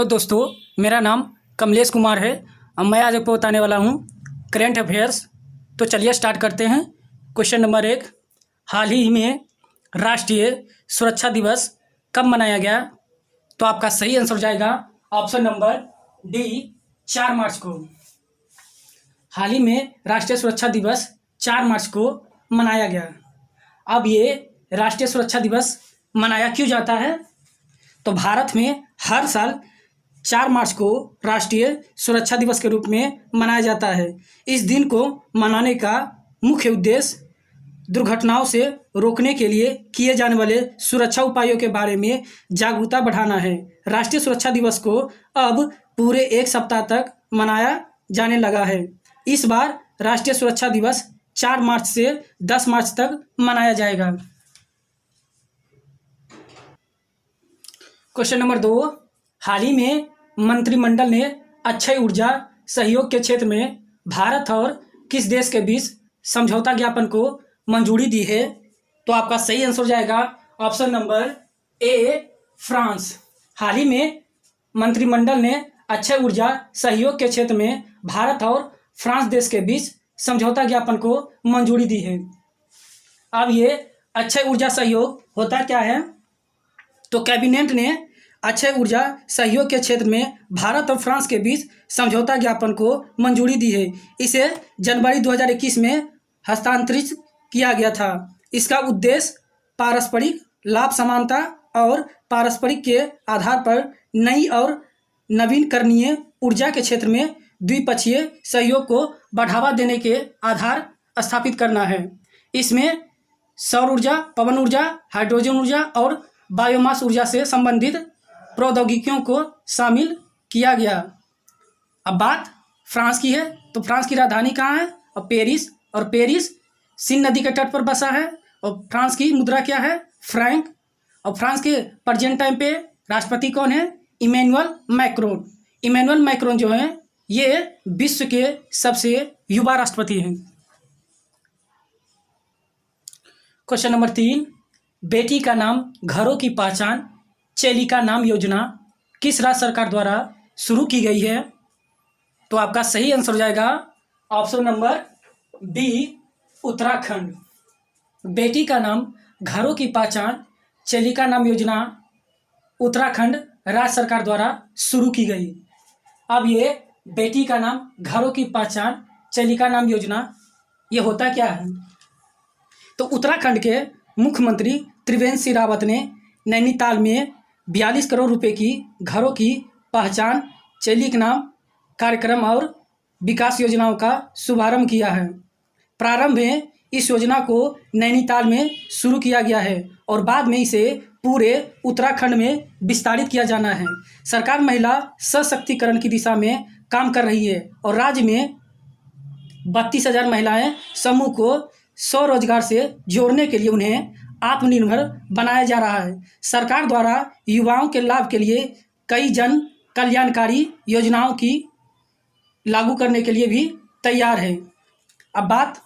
Hello दोस्तों, मेरा नाम कमलेश कुमार है और मैं आज आपको बताने वाला हूँ करेंट अफेयर्स। तो चलिए स्टार्ट करते हैं। क्वेश्चन नंबर 1, हाल ही में राष्ट्रीय सुरक्षा दिवस कब मनाया गया? तो आपका सही आंसर हो जाएगा ऑप्शन नंबर डी, 4 मार्च को। हाल ही में राष्ट्रीय सुरक्षा दिवस 4 मार्च को मनाया गया। अब ये राष्ट्रीय सुरक्षा दिवस मनाया क्यों जाता है? तो भारत में हर साल 4 मार्च को राष्ट्रीय सुरक्षा दिवस के रूप में मनाया जाता है। इस दिन को मनाने का मुख्य उद्देश्य दुर्घटनाओं से रोकने के लिए किए जाने वाले सुरक्षा उपायों के बारे में जागरूकता बढ़ाना है। राष्ट्रीय सुरक्षा दिवस को अब पूरे 1 सप्ताह तक मनाया जाने लगा है। इस बार राष्ट्रीय सुरक्षा दिवस 4 मार्च से 10 मार्च तक मनाया जाएगा। क्वेश्चन नंबर 2, हाल ही में मंत्रिमंडल ने अक्षय ऊर्जा सहयोग के क्षेत्र में भारत और किस देश के बीच समझौता ज्ञापन को मंजूरी दी है? तो आपका सही आंसर हो जाएगा ऑप्शन नंबर ए, फ्रांस। हाल ही में मंत्रिमंडल ने अक्षय ऊर्जा सहयोग के क्षेत्र में भारत और फ्रांस देश के बीच समझौता ज्ञापन को मंजूरी दी है। अब ये अक्षय ऊर्जा सहयोग होता क्या है? तो कैबिनेट ने अक्षय ऊर्जा सहयोग के क्षेत्र में भारत और फ्रांस के बीच समझौता ज्ञापन को मंजूरी दी है। इसे जनवरी 2021 में हस्तांतरित किया गया था। इसका उद्देश्य पारस्परिक लाभ समानता और पारस्परिक के आधार पर नई और नवीनकरणीय ऊर्जा के क्षेत्र में द्विपक्षीय सहयोग को बढ़ावा देने के आधार स्थापित करना है। इसमें सौर ऊर्जा, पवन ऊर्जा, हाइड्रोजन ऊर्जा और बायोमास ऊर्जा से संबंधित प्रौद्योगिकियों को शामिल किया गया। अब बात फ्रांस की है, तो फ्रांस की राजधानी कहाँ है? और पेरिस सीन नदी के तट पर बसा है। और फ्रांस की मुद्रा क्या है? फ्रैंक। और फ्रांस के प्रेजेंट टाइम पे राष्ट्रपति कौन है? Emmanuel Macron. इमैनुअल मैक्रोन जो है ये विश्व के सबसे युवा राष्ट्रपति हैं। क्वेश्चन नंबर 3, बेटी का नाम घरों की पहचान चेलिका नाम योजना किस राज्य सरकार द्वारा शुरू की गई है? तो आपका सही आंसर हो जाएगा ऑप्शन नंबर बी, उत्तराखंड। बेटी का नाम घरों की पहचान चेलिका नाम योजना उत्तराखंड राज्य सरकार द्वारा शुरू की गई। अब ये बेटी का नाम घरों की पहचान चेलिका नाम योजना ये होता क्या है? तो उत्तराखंड के मुख्यमंत्री त्रिवेंद्र सिंह रावत ने नैनीताल में 42 करोड़ रुपए की घरों की पहचान चेलिका नाम कार्यक्रम और विकास योजनाओं का शुभारंभ किया है। प्रारंभ में इस योजना को नैनीताल में शुरू किया गया है और बाद में इसे पूरे उत्तराखंड में विस्तारित किया जाना है। सरकार महिला सशक्तिकरण की दिशा में काम कर रही है और राज्य में 32,000 महिलाएं समूह को स्वरोजगार से जोड़ने के लिए उन्हें आत्मनिर्भर बनाया जा रहा है। सरकार द्वारा युवाओं के लाभ के लिए कई जन कल्याणकारी योजनाओं की लागू करने के लिए भी तैयार है। अब बात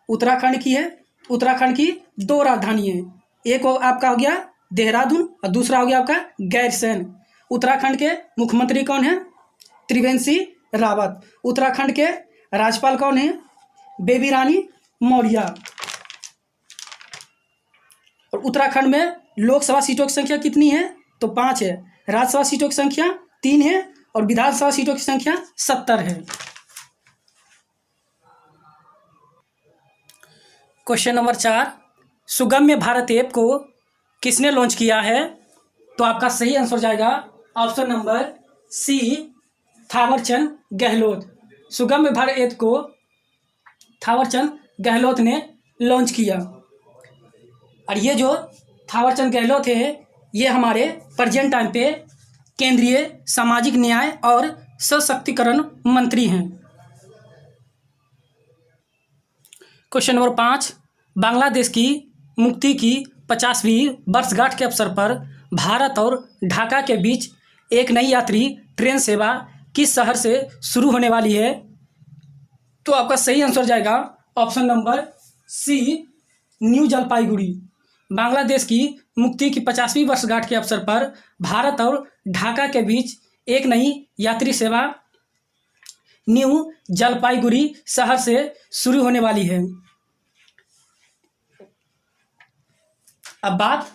उत्तराखंड की है। उत्तराखंड की 2 राजधानी है, एक आपका हो गया देहरादून और दूसरा हो गया आपका गैरसैंण। उत्तराखंड के मुख्यमंत्री कौन है? त्रिवेंद्र सिंह रावत। उत्तराखंड के राज्यपाल कौन है? बेबी रानी मौर्य। और उत्तराखंड में लोकसभा सीटों की संख्या कितनी है? तो 5 है। राज्यसभा सीटों की संख्या 3 है और विधानसभा सीटों की संख्या 70 है। क्वेश्चन नंबर 4, सुगम्य भारत ऐप को किसने लॉन्च किया है? तो आपका सही आंसर हो जाएगा option number C, Thawarchand Gehlot. Sugamya Bharat app को थावरचंद गहलोत ने लॉन्च किया। और ये जो थावरचंद गहलोत है ये हमारे प्रेजेंट टाइम पे केंद्रीय सामाजिक न्याय और सशक्तिकरण मंत्री हैं। क्वेश्चन नंबर 5, बांग्लादेश की मुक्ति की 50वीं वर्षगांठ के अवसर पर भारत और ढाका के बीच एक नई यात्री ट्रेन सेवा किस शहर से शुरू होने वाली है? तो आपका सही आंसर जाएगा option number C, New Jalpaiguri. Bangladesh की मुक्ति की 50वीं वर्षगांठ के अवसर पर भारत और ढाका के बीच एक नई यात्री सेवा न्यू जलपाईगुड़ी शहर से शुरू होने वाली है। अब बात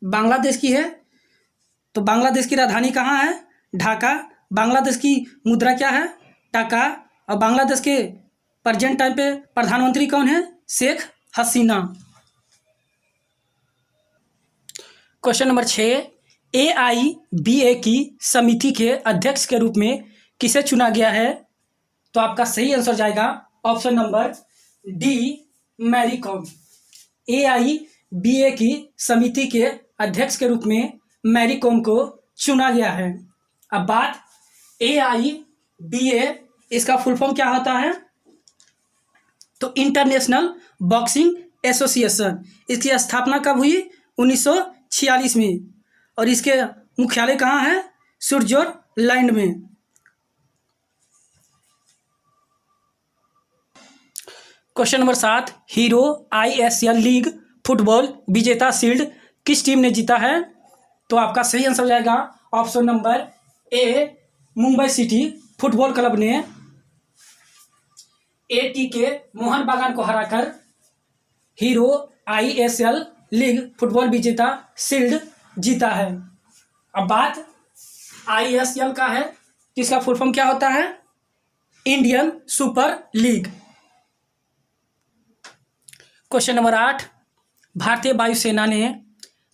बांग्लादेश की है, तो बांग्लादेश की राजधानी कहाँ है? ढाका। बांग्लादेश की मुद्रा क्या है? टका। और बांग्लादेश के प्रेजेंट टाइम पे प्रधानमंत्री कौन है? Sheikh Hasina. Question number 6, AIBA की समिति के अध्यक्ष के रूप में किसे चुना गया है? तो आपका सही आंसर जाएगा option number D, Mary Kom. AIBA की समिति के अध्यक्ष के रूप में मैरी कॉम को चुना गया है। अब बात AIBA, इसका फुल फॉर्म क्या होता है? तो इंटरनेशनल बॉक्सिंग एसोसिएशन। इसकी स्थापना कब हुई? 1946 में। और इसके मुख्यालय कहाँ है? स्विट्जरलैंड में। Question number 7, hero ISL league football विजेता शील्ड किस टीम ने जीता है? तो आपका सही आंसर हो जाएगा option number A, Mumbai city football club ने ATK मोहन बागान को हराकर हीरो ISL लीग फुटबॉल विजेता शील्ड जीता है। अब बात ISL का है, इसका फुल फॉर्म क्या होता है? Indian super league. Question number 8, भारतीय वायुसेना ने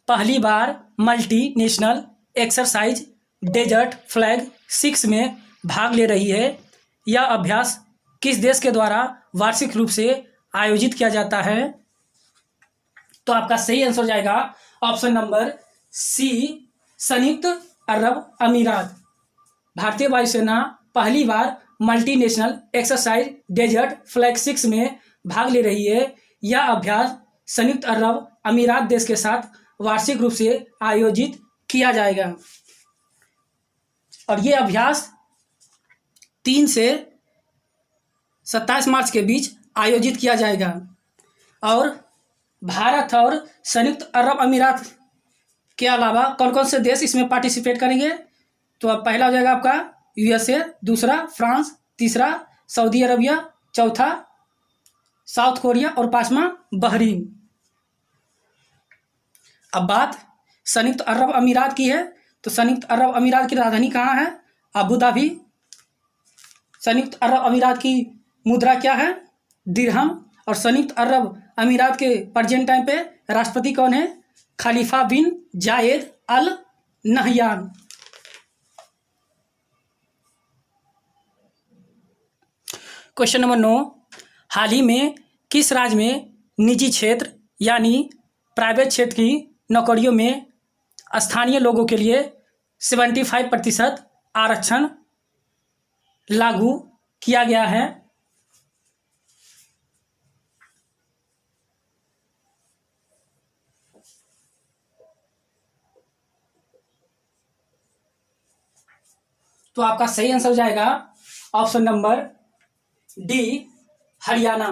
पहली बार मल्टीनेशनल एक्सरसाइज डेजर्ट फ्लैग 6 में भाग ले रही है। यह अभ्यास किस देश के द्वारा वार्षिक रूप से आयोजित किया जाता है? तो आपका सही आंसर हो जाएगा ऑप्शन नंबर सी, संयुक्त अरब अमीरात। भारतीय वायुसेना पहली बार मल्टीनेशनल एक्सरसाइज डेजर्ट फ्लैग 6 में भाग ले रही है। यह अभ्यास संयुक्त अरब अमीरात देश के साथ वार्षिक रूप से आयोजित किया जाएगा। और ये अभ्यास 3 से 27 मार्च के बीच आयोजित किया जाएगा। और भारत और संयुक्त अरब अमीरात के अलावा कौन कौन से देश इसमें पार्टिसिपेट करेंगे? तो अब पहला हो जाएगा आपका USA, दूसरा फ्रांस, तीसरा सऊदी अरबिया, चौथा साउथ कोरिया और पांचवा बहरीन। अब बात संयुक्त अरब अमीरात की है, तो संयुक्त अरब अमीरात की राजधानी कहाँ है? Abu Dhabi. संयुक्त अरब अमीरात की मुद्रा क्या है? दिरहम। और संयुक्त अरब अमीरात के प्रेजेंट टाइम पे राष्ट्रपति कौन है? खलीफा बिन जायद अल नहयान। क्वेश्चन नंबर 9, हाल ही में किस राज्य में निजी क्षेत्र यानी प्राइवेट क्षेत्र की नौकरियों में स्थानीय लोगों के लिए 75% आरक्षण लागू किया गया है? तो आपका सही आंसर हो जाएगा ऑप्शन नंबर डी, हरियाणा।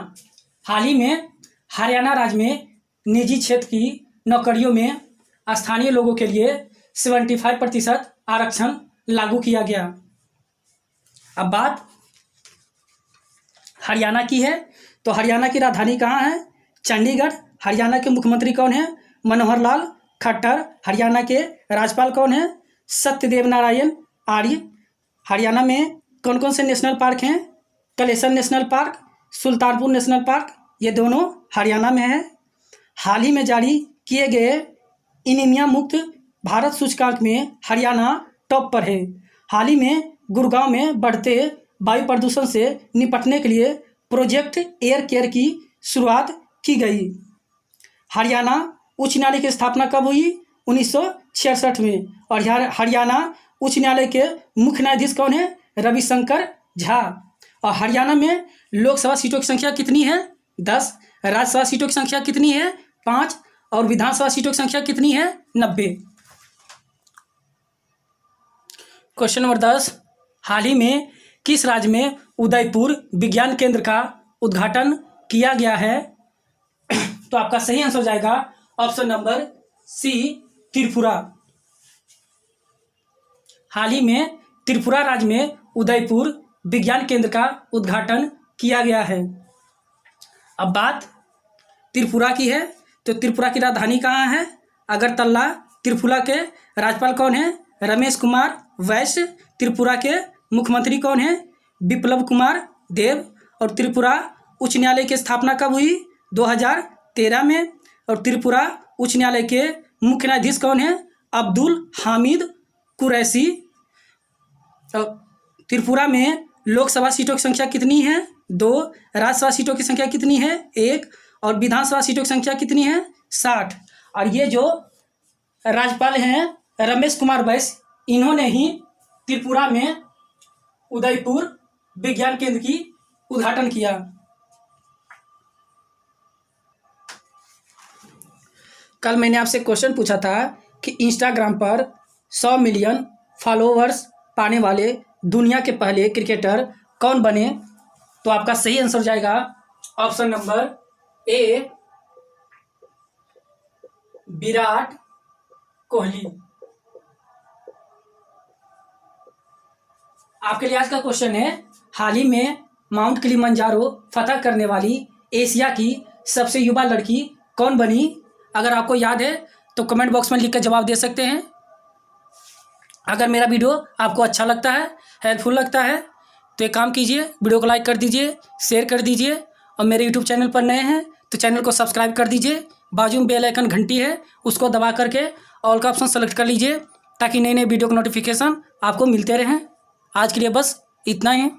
हाल ही में हरियाणा राज्य में निजी क्षेत्र की नौकरियों में स्थानीय लोगों के लिए 75% आरक्षण लागू किया गया। अब बात हरियाणा की है, तो हरियाणा की राजधानी कहाँ है? चंडीगढ़। हरियाणा के मुख्यमंत्री कौन है? मनोहर लाल खट्टर। हरियाणा के राज्यपाल कौन है? सत्यदेव नारायण आर्य। हरियाणा में कौन कौन से नेशनल पार्क हैं? Kalesar national park, Sultanpur national park, ये दोनों हरियाणा में है। हाल ही में जारी किए गए एनीमिया मुक्त भारत सूचकांक में हरियाणा टॉप पर है। हाल ही में गुड़गांव में बढ़ते वायु प्रदूषण से निपटने के लिए प्रोजेक्ट एयर केयर की शुरुआत की गई। हरियाणा उच्च न्यायालय की स्थापना कब हुई? 1966 में। और हरियाणा उच्च न्यायालय के मुख्य न्यायाधीश कौन है? रविशंकर झा। और हरियाणा में लोकसभा सीटों की संख्या कितनी है? 10। राज्यसभा सीटों की संख्या कितनी है? 5। और विधानसभा सीटों की संख्या कितनी है? 90। क्वेश्चन नंबर 10, हाल ही में किस राज्य में उदयपुर विज्ञान केंद्र का उद्घाटन किया गया है? तो आपका सही आंसर हो जाएगा ऑप्शन नंबर सी, त्रिपुरा। हाल ही में त्रिपुरा राज्य में उदयपुर विज्ञान केंद्र का उद्घाटन किया गया है। अब बात त्रिपुरा की है, तो त्रिपुरा की राजधानी कहाँ है? अगरतला। त्रिपुरा के राज्यपाल कौन है? रमेश कुमार वैश्य। त्रिपुरा के मुख्यमंत्री कौन है? बिप्लब कुमार देव। और त्रिपुरा उच्च न्यायालय की स्थापना कब हुई? 2013 में। और त्रिपुरा उच्च न्यायालय के मुख्य न्यायाधीश कौन है? अब्दुल हामिद कुरैशी। त्रिपुरा में लोकसभा सीटों की संख्या कितनी है? 2। राज्यसभा सीटों की संख्या कितनी है? 1। और विधानसभा सीटों की संख्या कितनी है? 60। और ये जो राज्यपाल हैं रमेश कुमार वैश्य, इन्होंने ही त्रिपुरा में उदयपुर विज्ञान केंद्र की उद्घाटन किया। कल मैंने आपसे क्वेश्चन पूछा था कि इंस्टाग्राम पर 100 मिलियन फॉलोअर्स पाने वाले दुनिया के पहले क्रिकेटर कौन बने? तो आपका सही आंसर हो जाएगा option number A, Virat Kohli. आपके लिए आज का क्वेश्चन है, हाल ही में माउंट किलिमंजारो फतह करने वाली एशिया की सबसे युवा लड़की कौन बनी? अगर आपको याद है तो कमेंट बॉक्स में लिखकर जवाब दे सकते हैं। अगर मेरा वीडियो आपको अच्छा लगता है, हेल्पफुल लगता है, तो एक काम कीजिए, वीडियो को लाइक कर दीजिए, शेयर कर दीजिए। और मेरे यूट्यूब चैनल पर नए हैं तो चैनल को सब्सक्राइब कर दीजिए। बाजू में बेल आइकन घंटी है, उसको दबा करके ऑल का ऑप्शन सेलेक्ट कर लीजिए, ताकि नए नए वीडियो का नोटिफिकेशन आपको मिलते रहें। आज के लिए बस इतना ही।